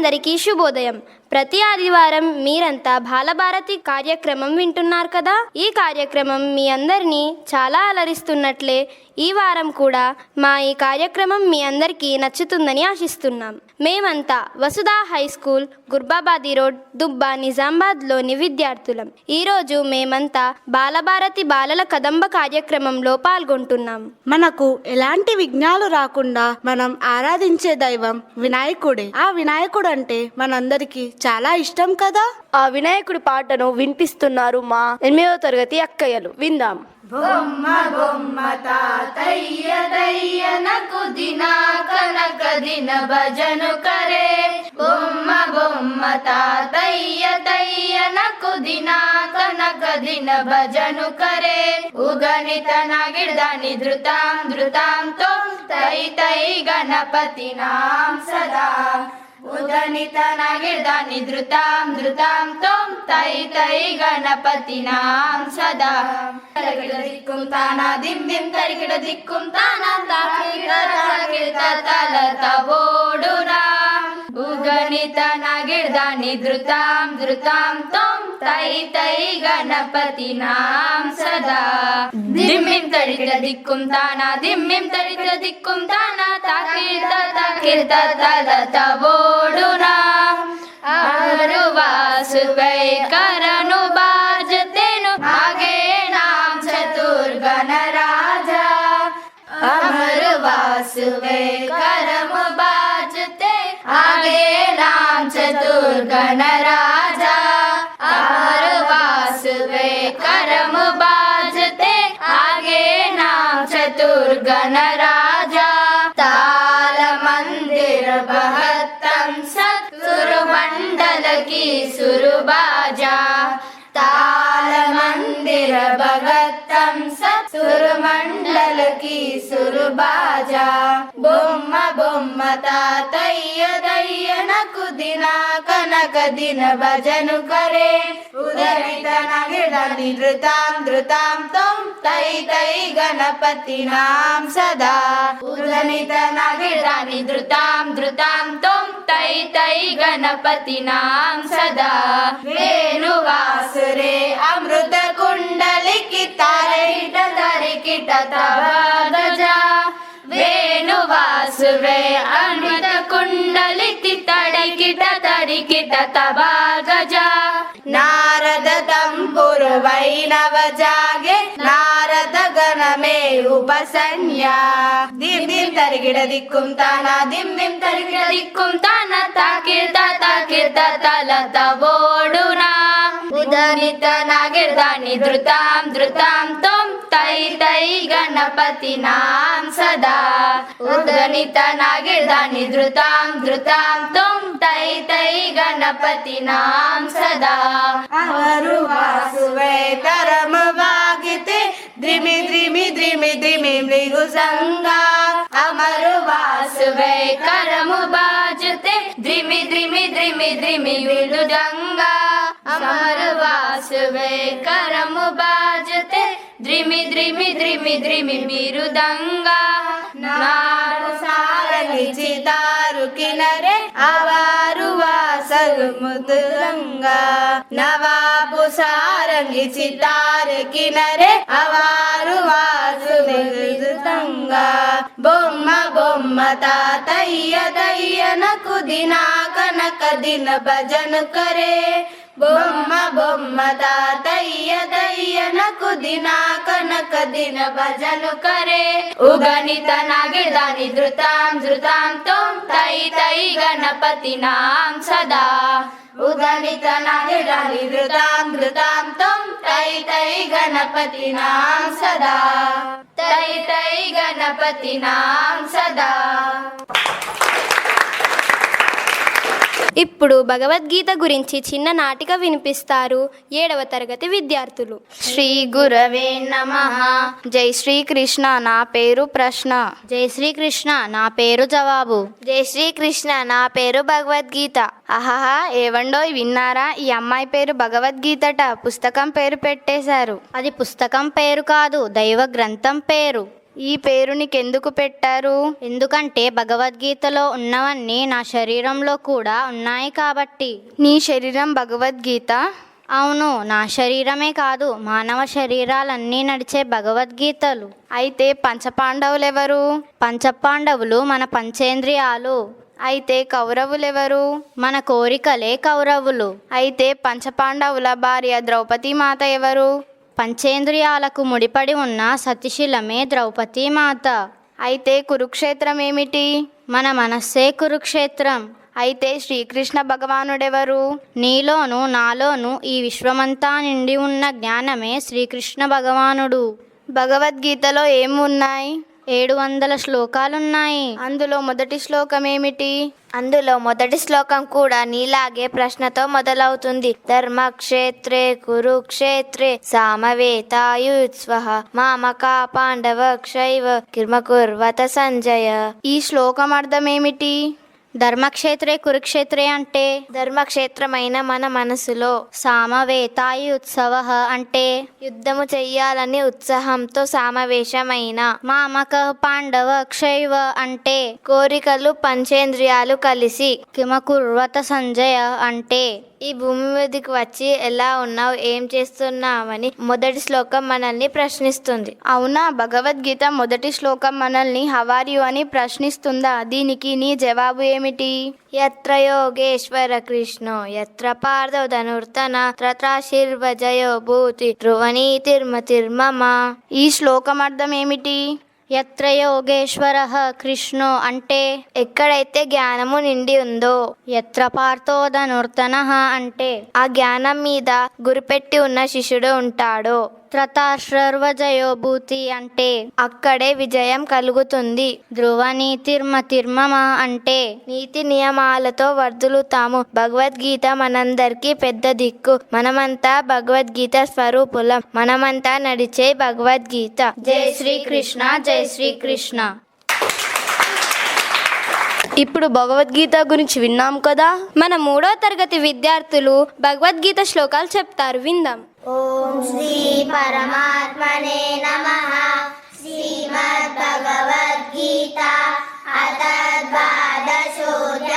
అందరికీ శుభోదయం. ప్రతి ఆదివారం మీరంతా బాలభారతి కార్యక్రమం వింటున్నారు కదా. ఈ కార్యక్రమం మీ అందరినీ చాలా అలరిస్తున్నట్లే ఈ వారం కూడా మా ఈ కార్యక్రమం మీ అందరికీ నచ్చుతుందని ఆశిస్తున్నాం. మేమంతా వసుధా హై స్కూల్, గుర్బాబాది రోడ్, దుబ్బా, నిజామాబాద్లోని విద్యార్థులం. ఈరోజు మేమంతా బాలభారతి బాలల కదంబ కార్యక్రమంలో పాల్గొంటున్నాం. మనకు ఎలాంటి విఘ్నాలు రాకుండా మనం ఆరాధించే దైవం వినాయకుడే. ఆ వినాయకుడు అంటే మనందరికీ చాలా ఇష్టం కదా. ఆ వినాయకుడి పాటను వినిపిస్తున్నారు మా 8వ తరగతి అక్కయ్యలు. విందాం. బొమ్మ బొమ్మ తాతయ్య దయ్యనకు దిన కనక దిన భజను కరే. బొమ్మ బొమ్మ తాతయ్య దయ్యనకు దిన కనక దిన భజను కరే. ఉగణిత నగిర్దాని ధృతాం ధృతాం తోం తై తై గణపతి నాం సదా. ఉదనిత నగిర్దాని ధృతాం ధృతాం తోం తై తై గణపతి నాం సదా. తరికిడ దిక్కుం తానా దిం దిం తరికిడ దిక్కుం తానా తాకిడ తాకిడ తల తవోడునా. ఉగణిత నగిర్దాని ధృతాం ధృతాం తోం తై తై గణపతి నాం సదా. దిమ్మిం తడికిడ దిక్కుం తానా దిమ్మిం తడికిడ దిక్కుం తానా తాకిడ తాకిడ తల తవోడునా. అమరు వాసువై करनु बाजतेनु आगे नाम चतुर्गण राजा. अमर वासुवे करम बाजते आगे नाम चतुर्गण राजा. अमर वासुवे करम बाजते आगे नाम चतुर्गण राजा. ताल मंदिर बहत्तम सत्सुर मंडल की सुरबाजा. ताल मंदिर भगतम सत्सुर मंडल की सुरबाजा. బొమ్మ బొమ్మ తాతయ్య దయ్యనకు దిన కనక దిన భజను కరే. ఉదరిత నగిర్దాని ధృతాం ధృతాం తోం తై తై గణపతి నాం సదా. ఉదనిత నగిర్దాని ధృతాం ధృతాం తోం తై తై గణపతి నాం సదా. వేణువాసురే అమృత కుండలికి తారైట తరికిట తవ గజా. వేణువాసువే అమృత కుండలికి తడికిట తడికిట తవ గజా. నారద తంపురు వైనవ జాగే నారద గణమే ఉపసన్యా. దిం దిం తరిగిడ దిక్కుం తానా దిం దిం తరిగిడ దిక్కుం తానా తాకిర్త తాకిర్త తల తవోడునా. ఉదనిత నగిర్దాని ధృతాం ధృతాం తోం తై తై గణపతి నాం సదా. ఉదనిత నగిర్దాని ధృతాం ధృతాం తోం తై తై గణపతి నాం సదా. అవరు వాసువే కరమ వాగితే ద్రిమి ద్రిమి ద్రిమి ద్రిమి మృగు సంగా. అమరు వాసువే కరము బాజతే ద్రిమి ద్రిమి ద్రిమి ద్రిమి విలుదంగా. అమరు వాసువే కరము బాజతే ద్రిమి ద్రిమి ద్రిమి ద్రిమి మిరుదంగా. నారు సారంగి చితారు కినరే అవారు వాసలు ముదురంగా. నవాబు సారంగి చితారు కినరే అవారు వాసులు ముదురంగా. బొమ్మ బొమ్మ తాతయ్య దయ్యనకు దిన కనక దిన భజను కరే. బొమ్మ బొమ్మ తాతయ్య దయ్యనకు దిన కనక దిన భజను కరే. ఉగణిత నగిర్దాని ధృతాం ధృతాం తోం తై తై గణపతి నాం సదా. ఉదనిత నగిర్దాని ధృతాం ధృతాం తోం తై తై గణపతి నాం సదా. తై తై గణపతి నాం సదా. ఇప్పుడు భగవద్గీత గురించి చిన్న నాటిక వినిపిస్తారు 7వ తరగతి విద్యార్థులు. శ్రీ గురవే నమః. జై శ్రీకృష్ణ, నా పేరు ప్రశ్న. జై శ్రీకృష్ణ, నా పేరు జవాబు. జై శ్రీకృష్ణ, నా పేరు భగవద్గీత. ఆహాహా, ఏవండోయ్ విన్నారా? ఈ అమ్మాయి పేరు భగవద్గీతట. పుస్తకం పేరు పెట్టేశారు. అది పుస్తకం పేరు కాదు, దైవ గ్రంథం పేరు. ఈ పేరు నీకెందుకు పెట్టారు? ఎందుకంటే భగవద్గీతలో ఉన్నవన్నీ నా శరీరంలో కూడా ఉన్నాయి కాబట్టి. నీ శరీరం భగవద్గీత? అవును, నా శరీరమే కాదు, మానవ శరీరాలన్నీ నడిచే భగవద్గీతలు. అయితే పంచపాండవులెవరు? పంచపాండవులు మన పంచేంద్రియాలు. అయితే కౌరవులెవరు? మన కోరికలే కౌరవులు. అయితే పంచపాండవుల భార్య ద్రౌపది మాత ఎవరు? పంచేంద్రియాలకు ముడిపడి ఉన్న సతిశీలమే ద్రౌపది మాత. అయితే కురుక్షేత్రం ఏమిటి? మన మనస్సే కురుక్షేత్రం. అయితే శ్రీకృష్ణ భగవానుడెవరు? నీలోను నాలోను ఈ విశ్వమంతా నిండి ఉన్న జ్ఞానమే శ్రీకృష్ణ భగవానుడు. భగవద్గీతలో ఏమున్నాయి? 700 శ్లోకాలున్నాయి. అందులో మొదటి శ్లోకం ఏమిటి? అందులో మొదటి శ్లోకం కూడా నీలాగే ప్రశ్నతో మొదలవుతుంది. ధర్మక్షేత్రే కురుక్షేత్రే సామవేతాయుత్స్వః మామకా పాండవక్షైవ కిర్మకుర్వత సంజయ. ఈ శ్లోకం అర్థం ఏమిటి? ధర్మక్షేత్రే కురుక్షేత్రే అంటే ధర్మక్షేత్రమైన మన మనసులో, సామవేతాయుత్సవ అంటే యుద్ధము చెయ్యాలని ఉత్సాహంతో సామవేశమైన, మామక పాండవ క్షైవ అంటే కోరికలు పంచేంద్రియాలు కలిసి, కిమకుర్వత సంజయ అంటే ఈ భూమి మీదకి వచ్చి ఎలా ఉన్నావు, ఏం చేస్తున్నావని మొదటి శ్లోకం మనల్ని ప్రశ్నిస్తుంది. అవునా? భగవద్గీత మొదటి శ్లోకం మనల్ని హవారియు అని ప్రశ్నిస్తుందా? దీనికి నీ జవాబు ఏమిటి? యత్ర యోగేశ్వర కృష్ణో యత్ర పార్థో ధనుర్ధన త్రత్రాశిర్వజయో భూతి ధ్రువనీతిర్మతిర్మమ. ఈ శ్లోకం అర్థం ఏమిటి? యత్ర యోగేశ్వర కృష్ణో అంటే ఎక్కడైతే జ్ఞానము నిండి ఉందో, యత్ర పార్థో ధనుర్ధన అంటే ఆ జ్ఞానం మీద గురిపెట్టి ఉన్న శిష్యుడు ఉంటాడో, త్రతాశ్రర్వజయో భూతి అంటే అక్కడే విజయం కలుగుతుంది. ధ్రువనీతిర్మతిర్మమ అంటే నీతి నియమాలతో వర్ధిల్లుతాము. భగవద్గీత మనందరికీ పెద్ద దిక్కు. మనమంతా భగవద్గీత స్వరూపులం. మనమంతా నడిచే భగవద్గీత. జై శ్రీకృష్ణ, జై శ్రీకృష్ణ. ఇప్పుడు భగవద్గీత గురించి విన్నాం కదా. మన 3వ తరగతి విద్యార్థులు భగవద్గీత శ్లోకాలు చెప్తారు, విందాం. ఓం శ్రీ పరమాత్మనే నమః. శ్రీమద్ భగవద్గీత అథ ద్వాదశోऽధ్యాయః.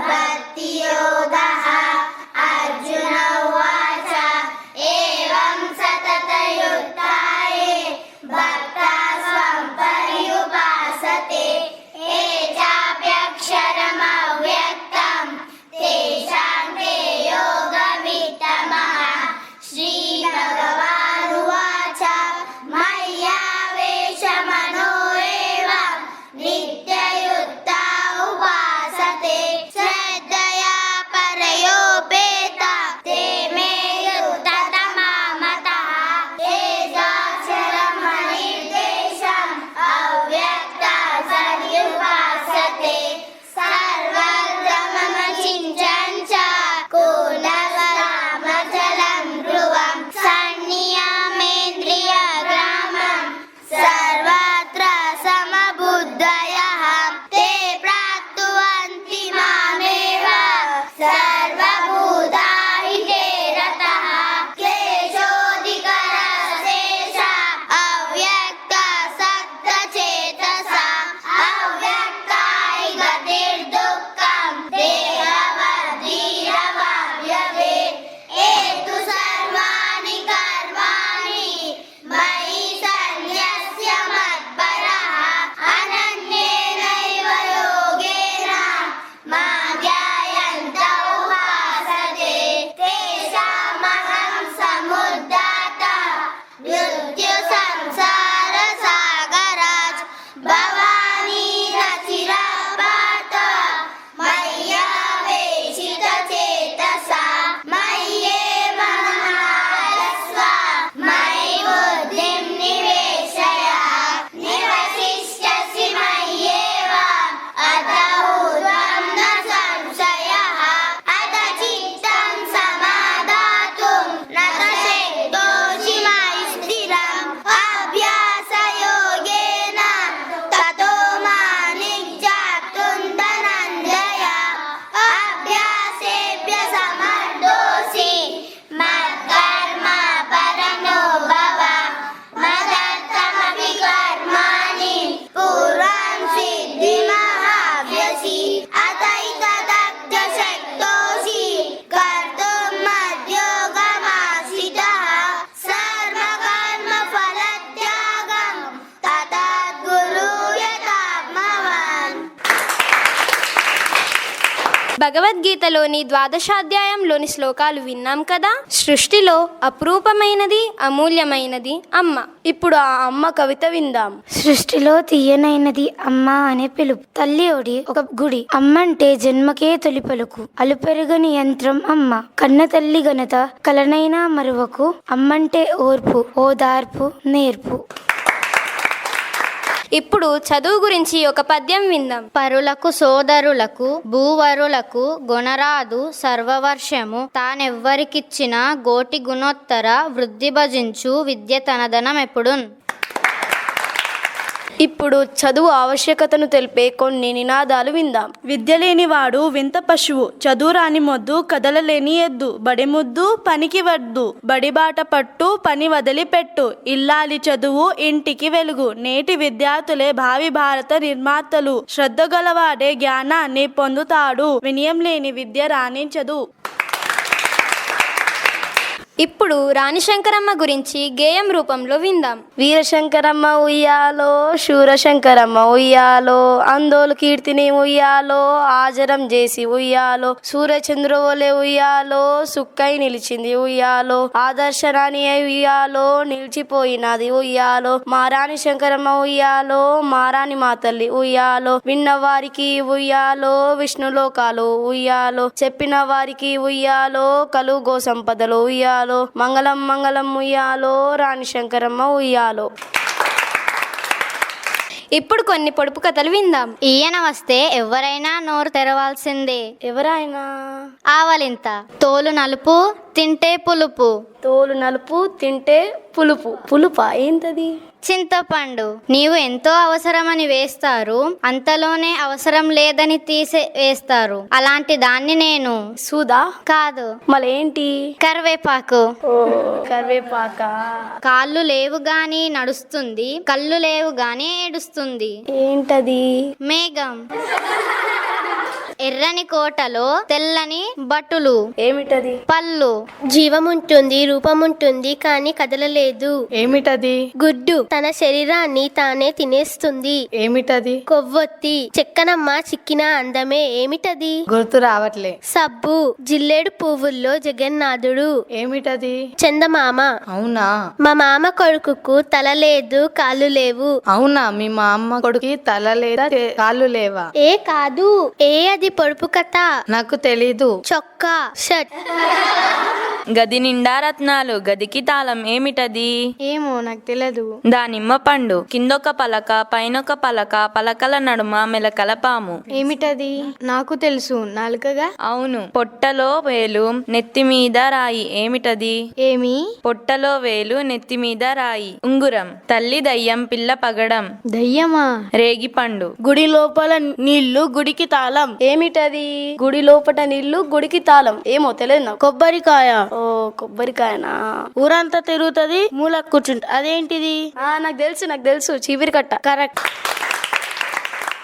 భక్తి యోగః. అర్జున ఉవాచ ఏవం సతతయుక్తాయే భక్తా స్వం పర్యుపాసతే ఏ చాప్యక్షరమవ్యక్తం తేషాం తే యోగమిత్తమః. శ్రీభగవానువాచ మయ్యావేశమనో ఏవం నిత్యయుక్తా ఉపాసతే భగవద్గీతలోని ద్వాదశాధ్యాయంలోని శ్లోకాలు విన్నాం కదా. సృష్టిలో అపురూపమైనది, అమూల్యమైనది అమ్మ. ఇప్పుడు ఆ అమ్మ కవిత విందాం. సృష్టిలో తీయనైనది అమ్మ అనే పిలుపు. తల్లి ఒడి ఒక గుడి. అమ్మంటే జన్మకే తొలి పలుకు. అలుపెరుగని యంత్రం అమ్మ. కన్న తల్లి ఘనత కలనైనా మరువకు. అమ్మంటే ఓర్పు, ఓదార్పు, నేర్పు. ఇప్పుడు చదువు గురించి ఒక పద్యం విందాం. పరులకు సోదరులకు భూవరులకు గొనరాదు సర్వవర్షము తానెవ్వరికిచ్చిన గోటి గుణోత్తర వృద్ధి భజించు విద్య తనదనం ఎప్పుడున్. ఇప్పుడు చదువు ఆవశ్యకతను తెలిపే కొన్ని నినాదాలు విందాం. విద్య లేనివాడు వింత పశువు, చదువు రాని మొద్దు కదలలేని ఎద్దు, బడి ముద్దు పనికి వద్దు, బడిబాట పట్టు పని వదిలిపెట్టు, ఇల్లాలి చదువు ఇంటికి వెలుగు. నేటి విద్యార్థులే భావి భారత నిర్మాతలు, శ్రద్ధ గలవాడే జ్ఞానాన్ని పొందుతాడు, వినయం లేని విద్య రాణించదు. ఇప్పుడు రాణి శంకరమ్మ గురించి గేయం రూపంలో విందాం. వీరశంకరమ్మ ఉయ్యాలో, శూరశంకరమ్మ ఉయ్యాలో, అందోలు కీర్తిని ఉయ్యాలో, ఆజరం చేసి ఉయ్యాలో, సూర్యచంద్రువలే ఉయ్యాలో, సుక్కై నిలిచింది ఉయ్యాలో, ఆదర్శరాణి అయి ఉయ్యాలో, నిలిచిపోయినది ఉయ్యాలో, మారాణి శంకరమ్మ ఉయ్యాలో, మారాణి మా తల్లి ఉయ్యాలో, విన్నవారికి ఉయ్యాలో, విష్ణులోకాలు ఉయ్యాలో, చెప్పిన వారికి ఉయ్యాలో, కలుగో సంపదలు ఉయ్యాలో, మంగళం మంగళం ఉయ్యాలో, రాణి శంకరమ్మ ఉయ్యాలో. ఇప్పుడు కొన్ని పొడుపు కథలు విందాం. ఈయన వస్తే ఎవరైనా నోరు తెరవాల్సిందే. ఎవరైనా? ఆవలింత. తోలు నలుపు తింటే పులుపు. తోలు నలుపు తింటే పులుపు. పులుపా ఏంటది? చింతపండు. నీవు ఎంతో అవసరమని వేస్తారు, అంతలోనే అవసరం లేదని వేస్తారు. అలాంటి దాన్ని నేను. సూదా? కాదు. మళ్ళేంటి? కరివేపాకు. కరివేపాక. కాళ్ళు లేవు గాని నడుస్తుంది, కళ్ళు లేవు గాని ఏడుస్తుంది. ఏంటది? మేఘం. ఎర్రని కోటలో తెల్లని బట్టులు. ఏమిటది? పళ్ళు. జీవముంటుంది, రూపముంటుంది, కానీ కదలలేదు. ఏమిటది? గుడ్డు. తన శరీరాన్ని తానే తినేస్తుంది. ఏమిటది? కొవ్వొత్తి. చెక్కనమ్మ చిక్కిన అందమే. ఏమిటది? గుర్తు రావట్లే. సబ్బు. జిల్లేడు పువ్వుల్లో జగన్నాథుడు. ఏమిటది? చందమామ. అవునా? మా మామ కొడుకుకు తల లేదు, కాళ్ళు లేవు. అవునా? మీ మా అమ్మ కొడుకు తల లేదా కాళ్ళు లేవా? ఏ కాదు. అది పొడుపు కథ. నాకు తెలీదు. చొక్కా, షర్ట్. గది నిండా రత్నాలు, గదికి తాళం ఏమిటది? ఏమో నాకు తెలియదు. దానిమ్మ పండు. కిందొక పలక పైనొక పలక, పలకల నడుమ మెలకల పాము. ఏమిటది? నాకు తెలుసు. నాలుకగా. అవును. పొట్టలో వేలు నెత్తి మీద రాయి ఏమిటది? ఏమి? పొట్టలో వేలు నెత్తి మీద రాయి. ఉంగురం. తల్లి దయ్యం పిల్ల పగడం. దయ్యమా? రేగి పండు. గుడి లోపల నీళ్లు గుడికి తాళం. ఏమిటది? గుడి లోపల నీళ్లు గుడికి తాళం. ఏమో తెలియదు నాకు. కొబ్బరికాయ. ఓ కొబ్బరికాయనా? ఊరంతా తిరుగుతుంది, మూల కూర్చుంటా. అదేంటిది? నాకు తెలుసు చీపిరి కట్ట. కరెక్ట్.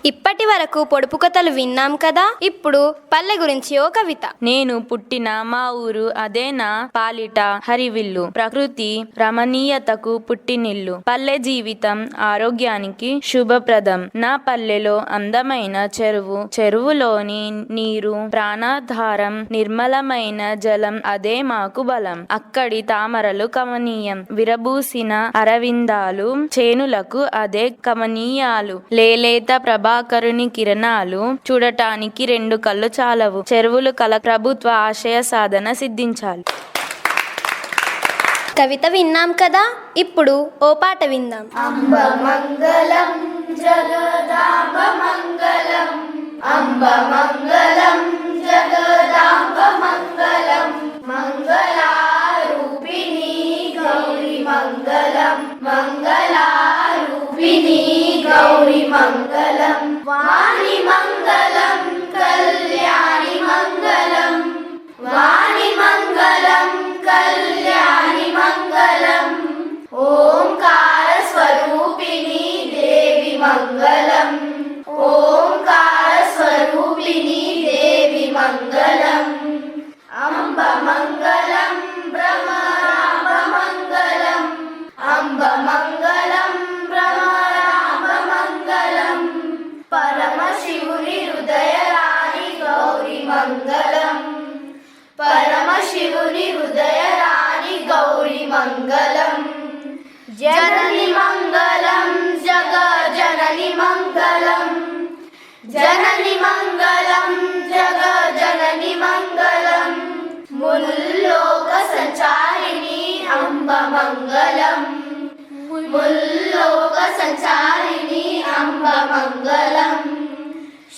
ఇప్పటి వరకు పొడుపు కథలు విన్నాం కదా. ఇప్పుడు పల్లె గురించి ఓ కవిత. నేను పుట్టిన మా ఊరు అదే నా పాలిట హరివిల్లు. ప్రకృతి రమణీయతకు పుట్టినిల్లు. పల్లె జీవితం ఆరోగ్యానికి శుభప్రదం. నా పల్లెలో అందమైన చెరువు, చెరువులోని నీరు ప్రాణాధారం, నిర్మలమైన జలం అదే మాకు బలం. అక్కడి తామరలు కమనీయం, విరబూసిన అరవిందాలు చేనులకు అదే కమనీయాలు. లేలేత ప్రభాకరుని కిరణాలు చూడటానికి రెండు కళ్ళు చాలవు. చెరువులు కల ప్రభుత్వ ఆశయ సాధన సిద్ధించాలి. కవిత విన్నాం కదా. ఇప్పుడు ఓ పాట విందాం. అంబ మంగళం జగదాంబ మంగళం, అంబ మంగళం జగదాంబ మంగళం, మంగళారూపిణి గౌరి మంగళం, మంగళారూపిణి గౌరి మంగళం, వాణి మంగళం కళ్యాణి మంగళం, వాణి మంగళం కళ్యాణి మంగళం, ఓంకార స్వరూపిణి దేవి మంగళం, ఓంకార స్వరూపిణి దేవి మంగళం, అంబ మంగళం భ్రమరాంబ మంగళం, అంబ మంగళం భ్రమరాంబ మంగళం, పరమశివుని హృదయ రాణి గౌరి మంగళం. జనని మంగళం జగజ్జనని మంగళం జనని మంగళం జగజ్జనని మంగళం ముల్లోక సంచారిణి అంబ మంగళం ముల్లోక సంచారిణి అంబ మంగళం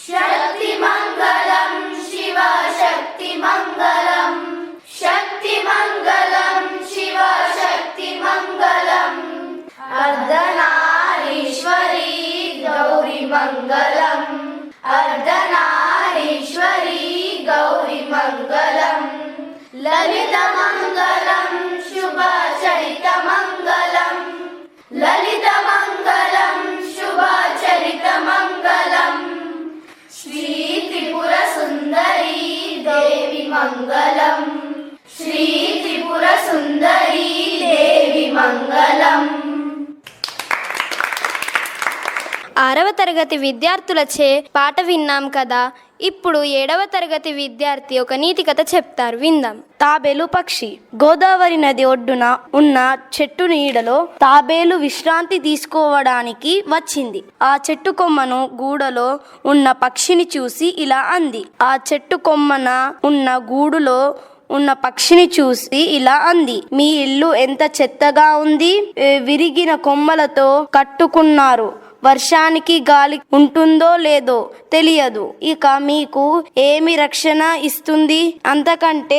శక్తి మంగళం శివ శక్తి మంగళం శక్తి మంగళం శివ శక్తి మంగళం అర్ధనారీశ్వరి గౌరి మంగళం అర్ధనారీశ్వరి గౌరి మంగళం లలిత మంగళం శుభ చరిత మంగళం లలిత మంగళం శుభ చరిత మంగళం శ్రీ త్రిపుర సుందరి దేవి మంగళం శ్రీ త్రిపుర సుందరి దేవి మంగళం. 6వ తరగతి విద్యార్థులచే పాట విన్నాం కదా. ఇప్పుడు 7వ తరగతి విద్యార్థి ఒక నీతి కథ చెప్తారు, విందాం. తాబేలు పక్షి. గోదావరి నది ఒడ్డున ఉన్న చెట్టు నీడలో తాబేలు విశ్రాంతి తీసుకోవడానికి వచ్చింది. ఆ చెట్టు కొమ్మను గూడలో ఉన్న పక్షిని చూసి ఇలా అంది. ఆ చెట్టు కొమ్మన ఉన్న గూడులో ఉన్న పక్షిని చూసి ఇలా అంది, మీ ఇల్లు ఎంత చెత్తగా ఉంది, విరిగిన కొమ్మలతో కట్టుకున్నారు, వర్షానికి గాలి ఉంటుందో లేదో తెలియదు, ఇక మీకు ఏమి రక్షణ ఇస్తుంది? అంతకంటే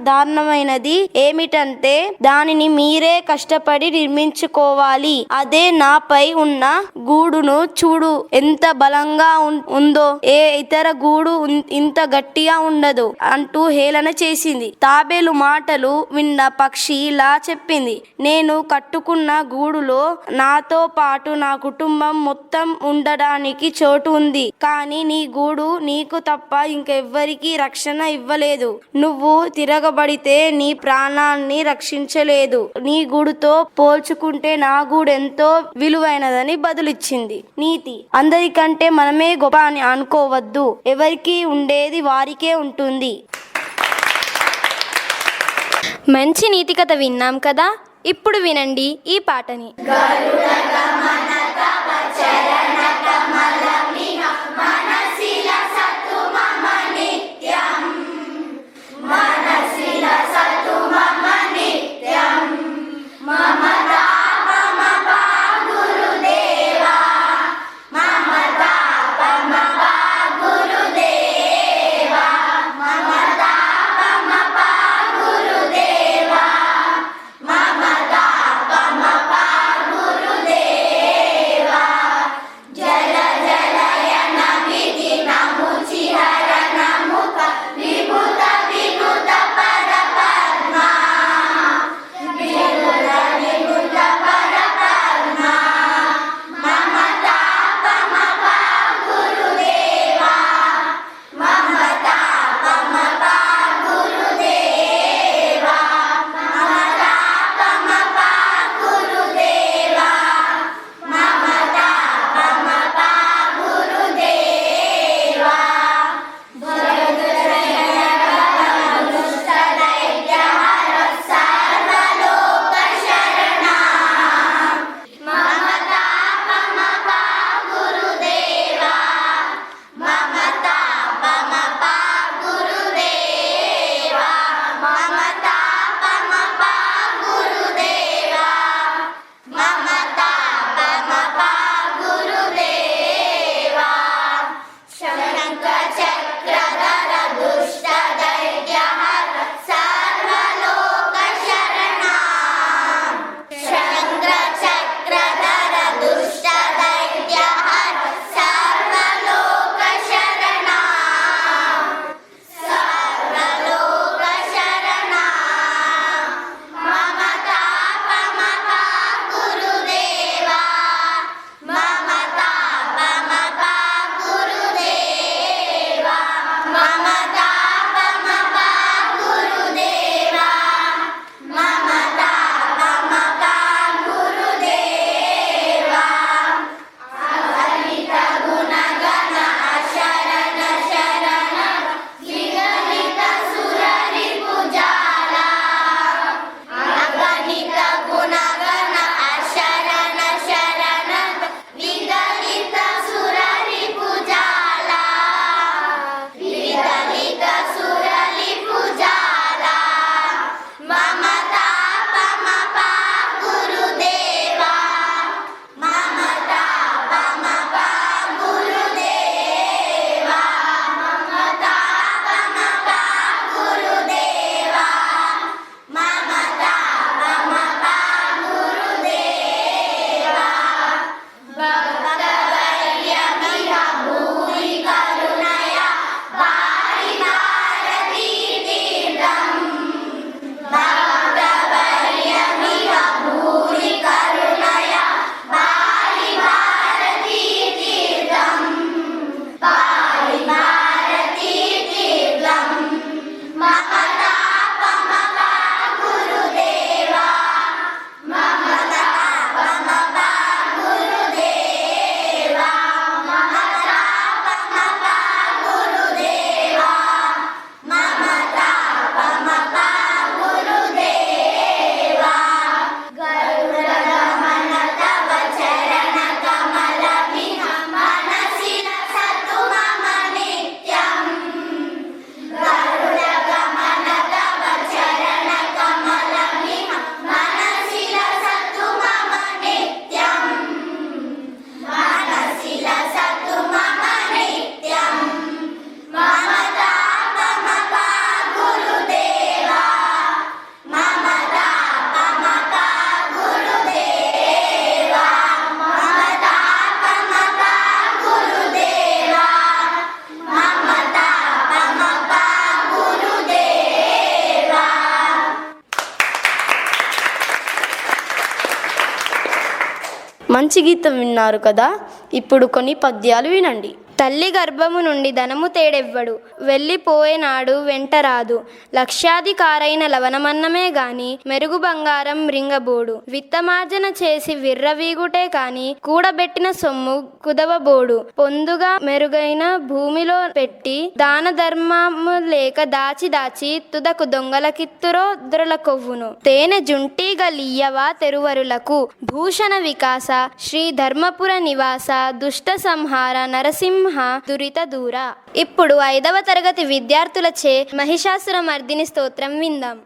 దారుణమైనది ఏమిటంటే దానిని మీరే కష్టపడి నిర్మించుకోవాలి. అదే నాపై ఉన్న గూడును చూడు ఎంత బలంగా ఉందో, ఏ ఇతర గూడు ఇంత గట్టిగా ఉండదు అంటూ హేళన చేసింది. తాబేలు మాటలు విన్న పక్షి ఇలా చెప్పింది, నేను కట్టుకున్న గూడులో నాతో పాటు నా కుటుంబం మొత్తం ఉండడానికి చోటు ఉంది, కానీ నీ గూడు నీకు తప్ప ఇంకెవ్వరికి రక్షణ ఇవ్వలేదు. నువ్వు తిరగబడితే నీ ప్రాణాన్ని రక్షించలేదు. నీ గూడుతో పోల్చుకుంటే నా గూడు ఎంతో విలువైనదని బదులిచ్చింది. నీతి: అందరికంటే మనమే గొప్ప అని అనుకోవద్దు, ఎవరికి ఉండేది వారికే ఉంటుంది. మంచి నీతి కథ విన్నాం కదా. ఇప్పుడు వినండి ఈ పాటని. జల మంచి గీతం విన్నారు కదా. ఇప్పుడు కొన్ని పద్యాలు వినండి. తల్లి గర్భము నుండి ధనము తేడెవ్వడు, వెళ్ళిపోయేనాడు వెంటరాదు. లక్షాధికారైన లవణమన్నమే గాని మెరుగు బంగారం రింగబోడు. విత్తమార్జన చేసి విర్రవీగుటే కాని కూడబెట్టిన సొమ్ము కుదవబోడు. పొందుగా మెరుగైన భూమిలో పెట్టి దాన ధర్మము లేక దాచి దాచి తుదకు దొంగలకిత్తురో దొరల కొవ్వును. తేనె జుంటీగలియ్యవా తెరువరులకు, భూషణ వికాస శ్రీ ధర్మపుర నివాస, దుష్ట సంహార నరసింహ దురిత దూర. ఇప్పుడు 5వ తరగతి విద్యార్థులచే మహిషాసుర మర్దిని స్తోత్రం విందాం.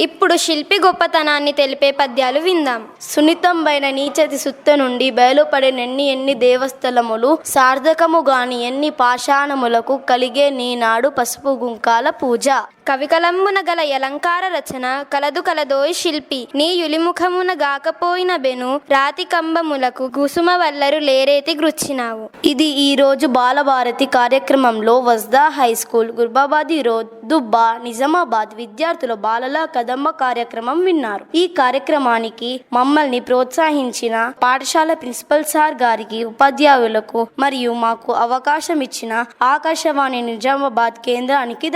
ఇప్పుడు శిల్పి గొప్పతనాన్ని తెలిపే పద్యాలు విందాం. సున్నితంబైన నీచతి సుత్త నుండి బయలుపడినెన్ని ఎన్ని దేవస్థలములు, సార్థకము గాని ఎన్ని పాషాణములకు కలిగే నీనాడు పసుపు గుంకాల పూజ. కవికలంబున గల అలంకార రచన కలదు కలదోయ్ శిల్పి, నీ యులిముఖమున గాకపోయిన బెను రాతి కంబములకు కుసుమ వల్లరు లేరేతి గృచ్చినావు. ఇది ఈ రోజు బాలభారతి కార్యక్రమంలో వజ్దా హై స్కూల్, గుర్బాబాద్ రోడ్, దుబ్బా, నిజామాబాద్ విద్యార్థుల బాలల కదంబ కార్యక్రమం విన్నారు. ఈ కార్యక్రమానికి మమ్మల్ని ప్రోత్సహించిన పాఠశాల ప్రిన్సిపల్ సార్ గారికి, ఉపాధ్యాయులకు మరియు మాకు అవకాశం ఇచ్చిన ఆకాశవాణి నిజామాబాద్ కేంద్రానికి